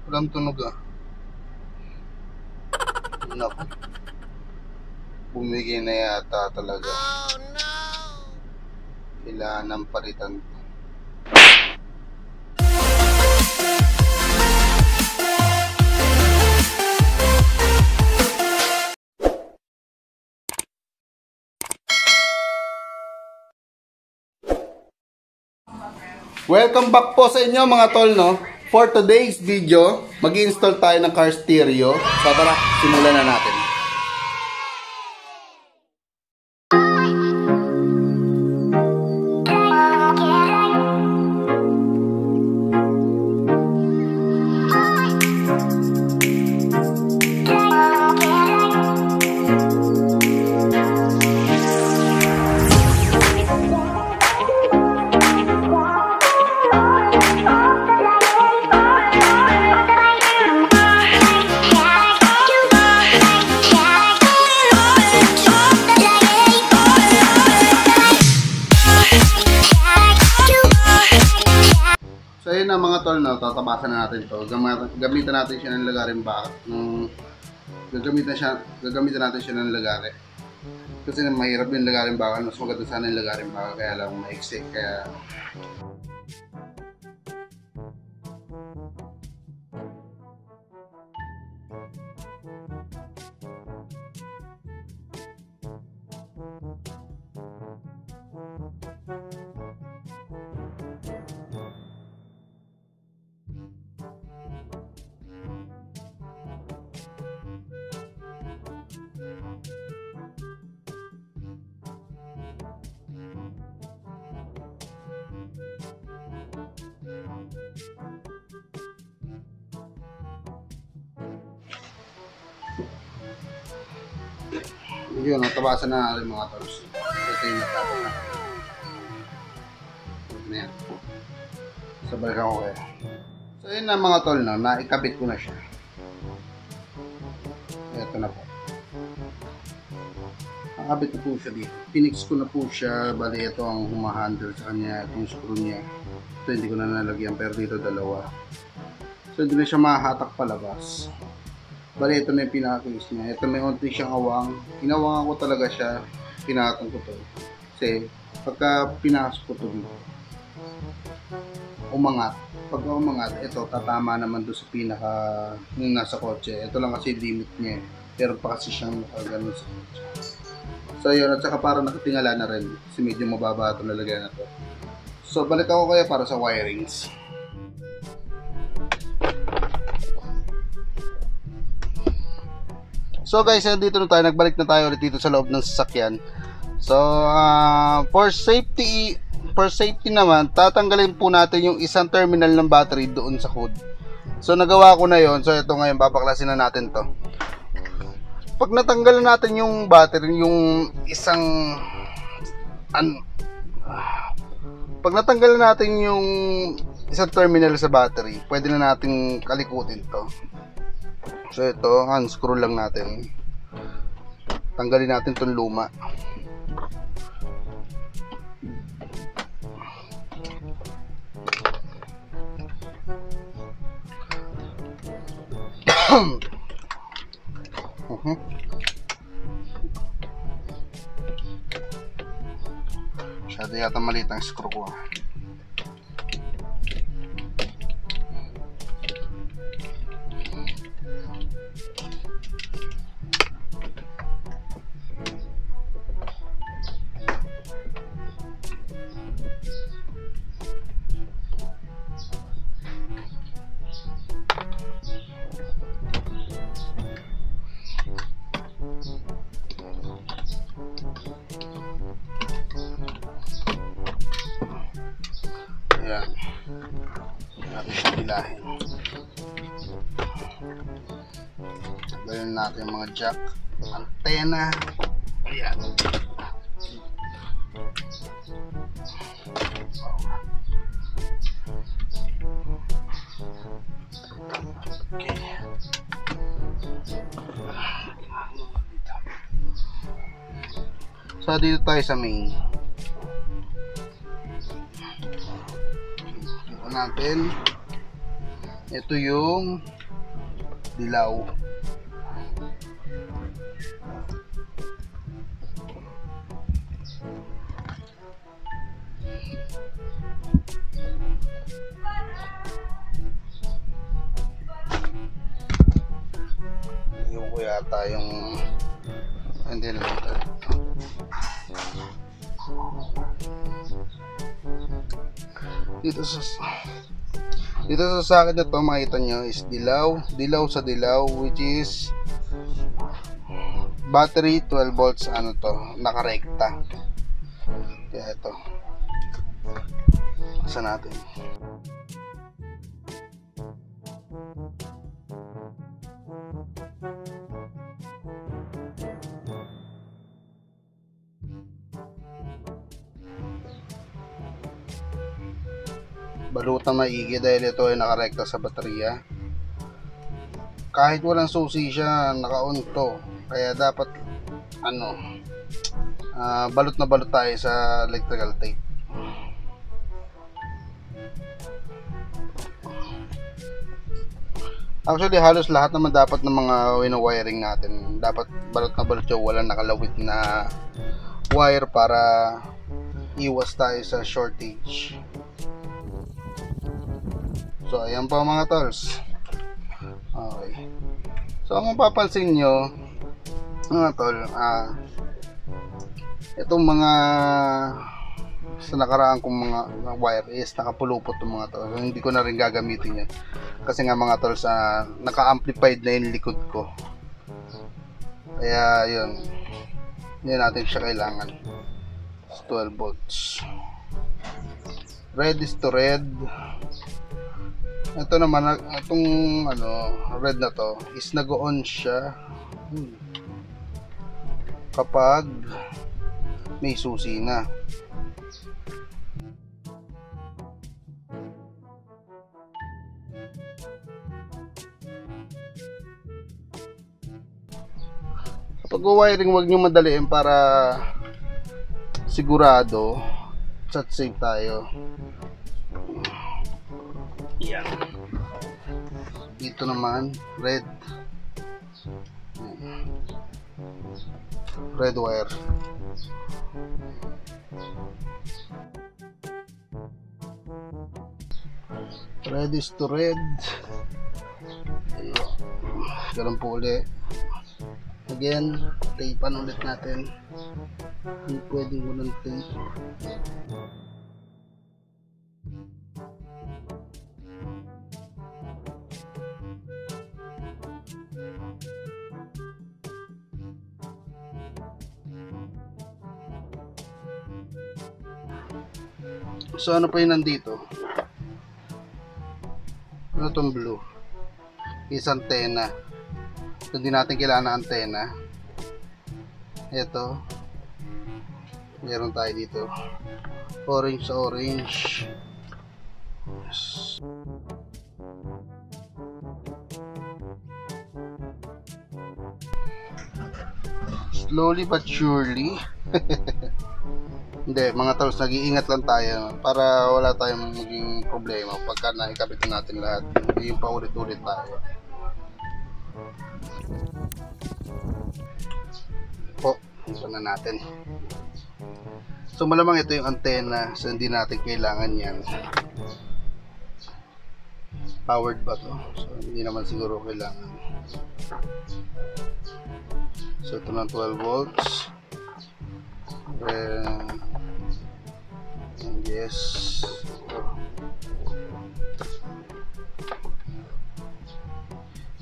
Walang tunog ah. Naku. Bumigay na yata talaga. Oh no! Kailangan ng palitan. Welcome back po sa inyo mga tol, no? For today's video, mag-install tayo ng car stereo. So tara, simulan na natin. So ayun na mga tol, no, tatabasan na natin to. Gamitan natin siya ng lagarin bakit. Gagamitan natin siya ng lagari. Kasi mahirap yung lagarin bakal, mas maganda sana yung lagarin bakal, kaya lang maiksi. Kaya yun, natabasan na natin mga tols. Ito yung natapos na. Ito na yan. So balikan ko kayo. So yun na mga tol, no, naikabit ko na siya. Ito na po. Nakabit na po siya dito. Pinix ko na po siya. Bali ito ang humahandle sa kanya. Itong screw niya. Ito hindi ko na nalagyan, pero dito dalawa. So hindi na siya mahahatak palabas. Bali, ito na yung pinaka-case niya. Ito may unti siyang awang. Inawangan ko talaga siya. Pinatong ko to. Kasi, pagka pinasok ko to dito, umangat. Pag umangat, ito, tatama naman doon sa pinaka, yung nasa kotse. Ito lang kasi limit niya. Pero pa kasi siyang nakaganon sa kotse. So, yun. At saka parang nakatingala na rin. Kasi medyo mababa ito nalagyan na to. So, balik ako kaya para sa wirings. So guys, dito na tayo, nagbalik na tayo ulit dito sa loob ng sasakyan. So for safety naman, tatanggalin po natin yung isang terminal ng battery doon sa hood. So nagawa ko na yon. So ito ngayon, babaklasin na natin to. Pag natanggalan natin yung battery, yung isang pag natanggalan natin yung isang terminal sa battery, pwede na nating kalikutin to. So ito, unscrew lang natin. Tanggalin natin itong luma. Masyado yata maliit ang screw ko. Ayan. Natin siya hilahin. Tanggalin natin yung mga jack, antena. Ayan. Okay. So dito tayo sa main. Natin Ito yung dilaw. Yung ko yata yung hindi na dito sa akin na to, makita nyo is dilaw sa dilaw, which is battery 12 volts, ano to, nakarekta. Kaya ito, asa natin. Balutan maigi dahil ito ay nakarekta sa baterya. Kahit walang susi siya, naka-on to. Kaya dapat balot na balot tayo sa electrical tape. Actually, halos lahat naman dapat ng mga wino-wiring natin dapat balot na balot yung walang nakalawit na wire para iwas tayo sa shortage. So ayan po mga tolls. Okay. So ang mapapansin nyo mga tol, itong mga sa nakaraan kong mga wire is nakapulupot itong mga tol. Hindi ko na rin gagamitin yan kasi nga mga tol, sa naka-amplified na yung likod ko. Kaya yun, hindi natin siya kailangan. 12 volts. Red is to red. Ito naman, itong red na to is nag-on siya kapag may susi na. Kapag wiring, wag nyo madaliin para sigurado at safe tayo. Yan. Dito naman red wire. Red is to red. Ganun po ulit. Again, tapean ulit natin. Hindi pwedeng walang tape. So ano pa yun nandito? Ano itong blue? Is antena. So hindi natin kailangan na antena. Ito. Meron tayo dito. Orange sa orange. Yes. Slowly but surely. Hindi, mga tolls, nag-iingat lang tayo para wala tayong maging problema pagka naikabit natin lahat. Hindi yung paulit-ulit tayo. Ito na natin. So malamang ito yung antena, so hindi natin kailangan yan. Powered ba to? So hindi naman siguro kailangan. So ito na 12 volts. And yes.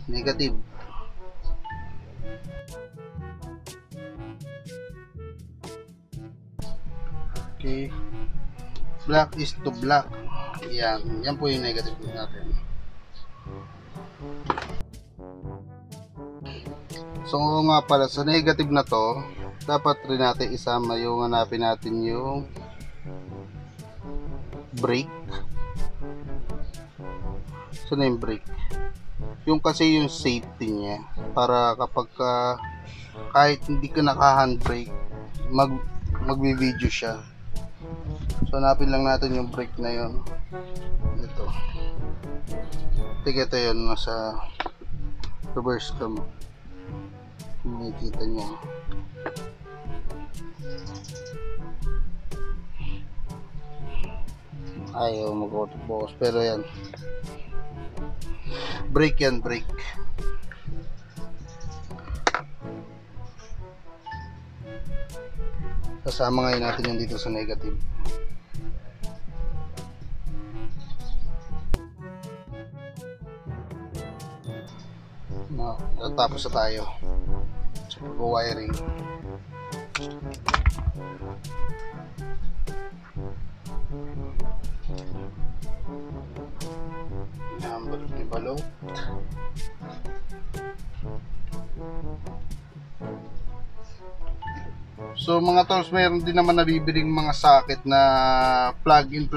Negative. Okay. Black is to black. Yan. Yan po yung negative natin. So nga pala, sa negative na to, dapat rin natin isama yung hanapin natin yung brake. So na yung brake. Yung kasi yung safety niya, para kapag kahit hindi ka naka handbrake, magbi-video siya. So hanapin lang natin yung brake na yun. Ito. Tingnan ito yun, nasa reverse cam. Makikita nyo. Ayaw mag-autofocus, pero yan. Brake yan, brake. Kasama ngayon natin yung dito sa negative. No, tapos na tayo sa pag-wiring. Number ni balot. So mga tools, mayroon din naman nabibiling mga socket na plug and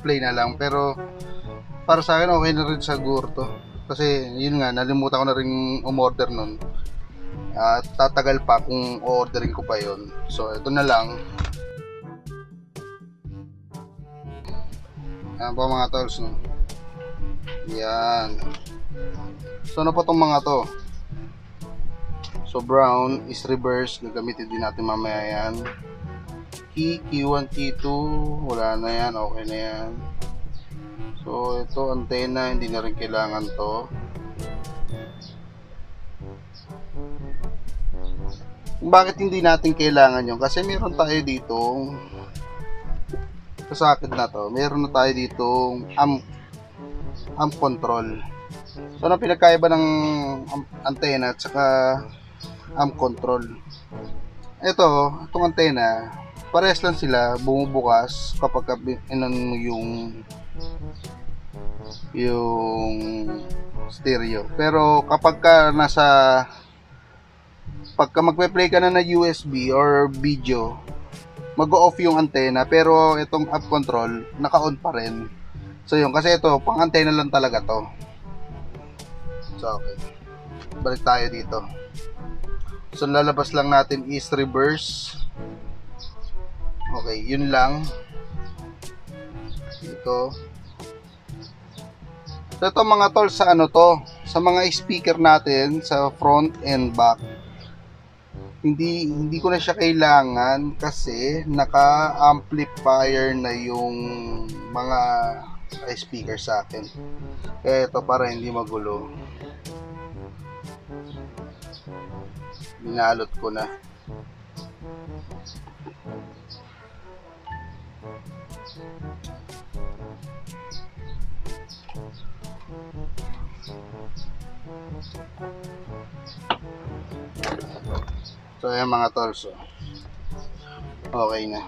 play na lang, pero para sa akin okay na rin siguro to, kasi yun nga, nalimutan ko na rin umorder nun at tatagal pa kung ordering ko pa yon. So ito na lang. Yan po mga tools, no? Yan. So ano pa tong mga to? So brown is reverse, gagamitin din natin mamaya yan. Key, Key1, Key2, wala na yan, okay na yan. So ito antenna, hindi na rin kailangan to. Bakit hindi natin kailangan yun? Kasi meron tayo dito sa socket na to, meron na tayo dito amp control. So ano pinagkaiba ng antenna at saka amp control? Itong antenna, parehas lang sila, bumubukas kapag inon yung stereo. Pero kapag pagka magpe-play ka na na USB or video, mag-off yung antenna, pero itong amp control naka-on pa rin. So yun, kasi ito pang antenna lang talaga to. So okay, balik tayo dito. So lalabas lang natin is reverse. Okay, yun lang. Dito. So ito mga tol, sa ano to, sa mga speaker natin sa front and back, hindi ko na siya kailangan kasi naka-amplifier na yung mga speaker sa akin. Kaya ito, para hindi magulo, binalot ko na. So ayan mga tolso, okay na.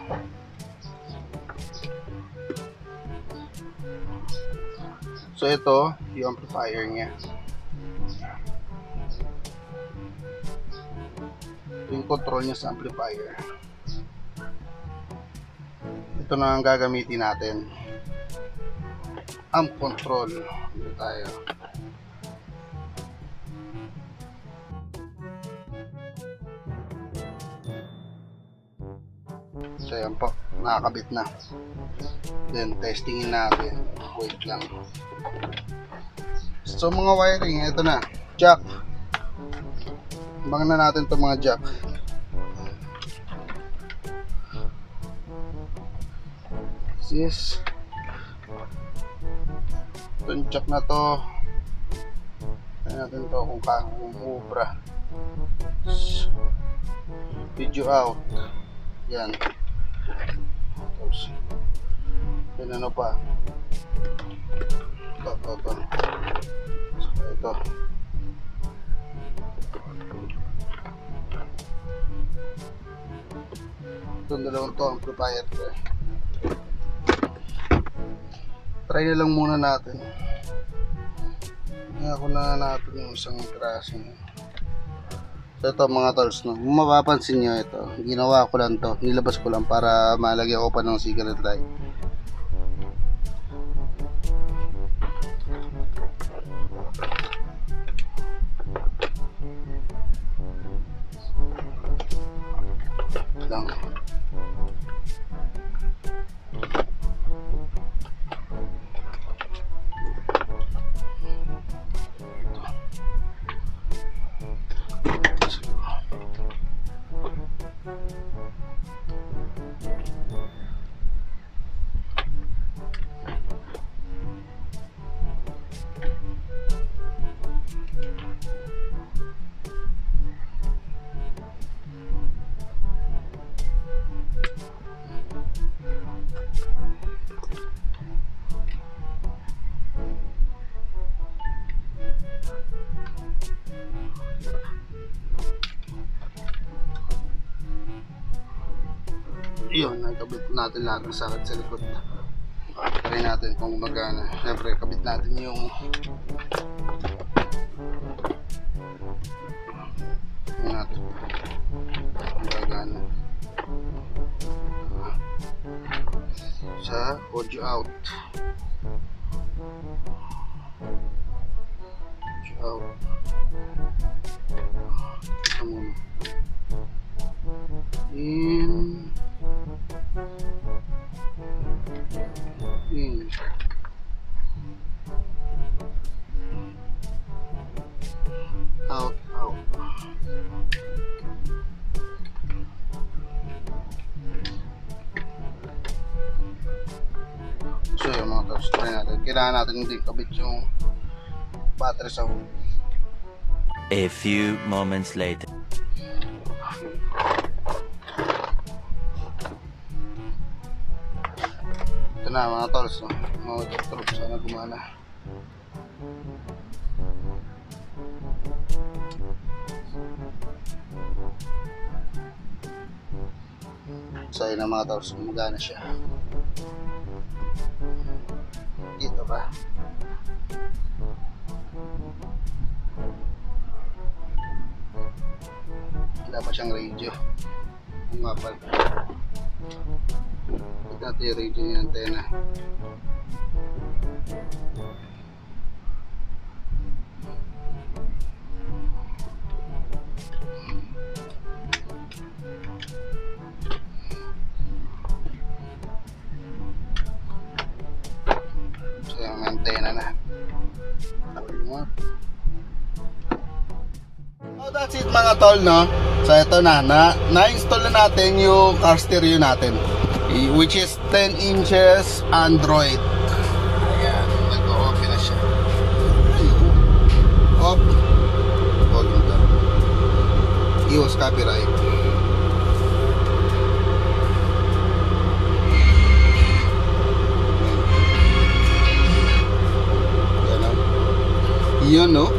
So ito yung amplifier nya, yung control nya sa amplifier. Ito na ang gagamitin natin, amp control. Dito tayo. So yan po, nakakabit na. Then testingin natin. Wait lang. So mga wiring, ito na. Jack. Abangan na natin itong mga jack. This itong jack na to, tignan natin to kung ubra. Video out. Yan. Yan, ano pa? Ito. Itong dalawang to, amplifier to. Try na lang muna natin. Ako na natin yung isang traso. So ito mga tools, no? Kung mapapansin nyo, ito ginawa ko lang to, nilabas ko lang para malagyan ko pa ng cigarette light. Lang. Yun, nakabit natin lahat ng sakit sa likod. Try natin kung gumagana. Siyempre, kabit natin yung natin kung gumagana sa audio out. Audio out. Ito muna. In out. So yung mga tops, try natin. Kailangan natin hindi kabit yung battery sa home. A few moments later. Ito na mga tools, no? Mga troops, sana gumana. So yun na mga tools, gumagana siya. Dito ba? Wala pa siyang radio. Ang mapal. Ito natin yung radio niya, antena. So yung antena na. So that's it mga tol, no? So ito na-install na natin yung car stereo natin, which is 10 inches Android. Ayan, nag-o-open na siya. Off. Volume down. iOS copyright. Ayan o. Yun no.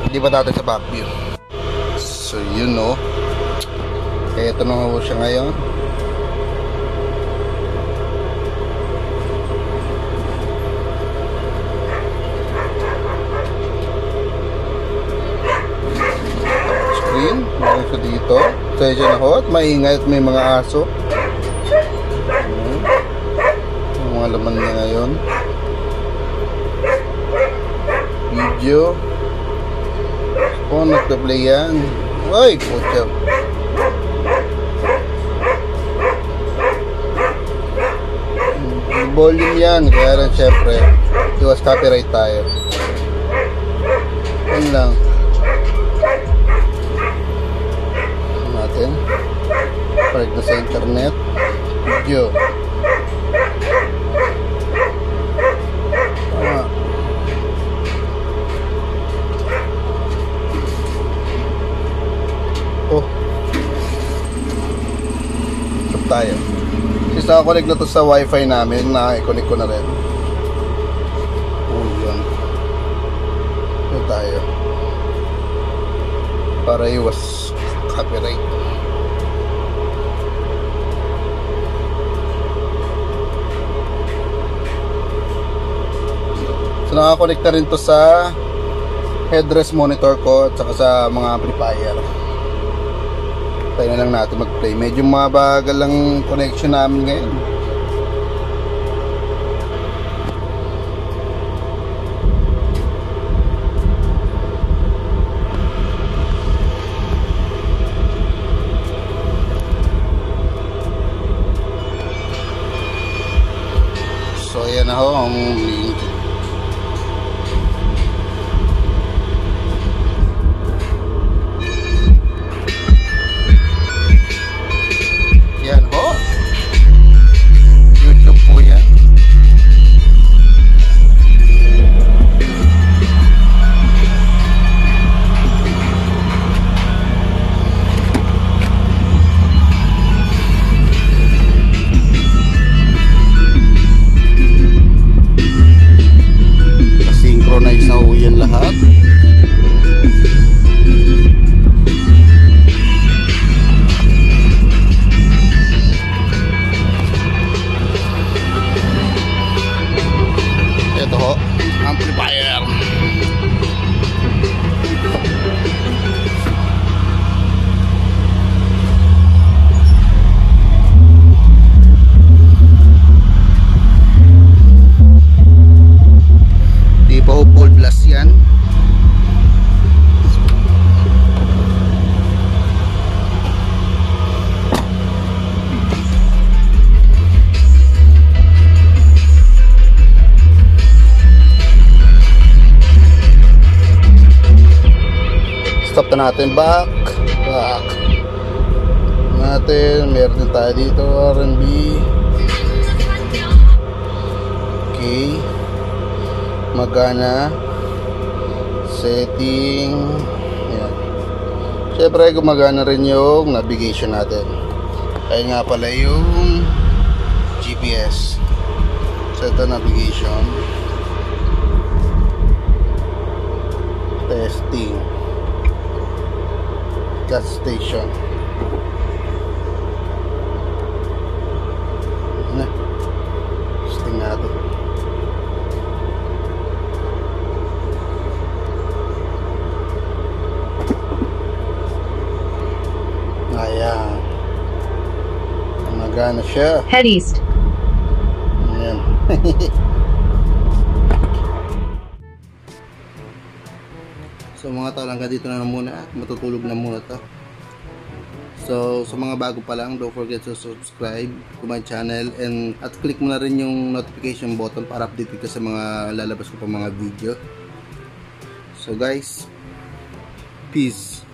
Hindi ba natin sa back view? So yun no. Kaya ito na nga siya ngayon. Screen, meron siya dito. Sensya na ho at maingay at may mga aso. Yung mga laman niya ngayon. Video. Kung nagpa-play yan. Ay, putya. Volume yan. Kaya rin syempre iwas copyright tayo. Yan lang. Natin. Parig na sa internet. Video. Tayo. Kasi nakakonect na to sa wifi namin, na-connect ko na rin. Yun. Yun tayo. Para iwas copyright. So nakakonect na rin to sa headrest monitor ko at saka sa mga amplifier. Tayo na lang natin mag-play. Medyo mabagal lang connection namin ngayon. So ayan na ho ang link. YouTube po yan. Ito ho, amplifier. Di pa ho full blast yan. Stop na natin, back natin. Meron din tayo dito R&B. Okay, magana setting. Ayan. Syempre gumagana rin yung navigation natin. Kaya nga pala yung GPS. So ito navigation. Testing. Gas station. Ayan na. Testing natin. Ayan. Magana siya. Head east. Ayan. So mga tol, hanggang dito na muna. Matutulog na muna to. So sa mga bago pa lang, don't forget to subscribe to my channel and at click mo na rin yung notification button para update ka sa mga lalabas ko pa mga video. So guys, peace.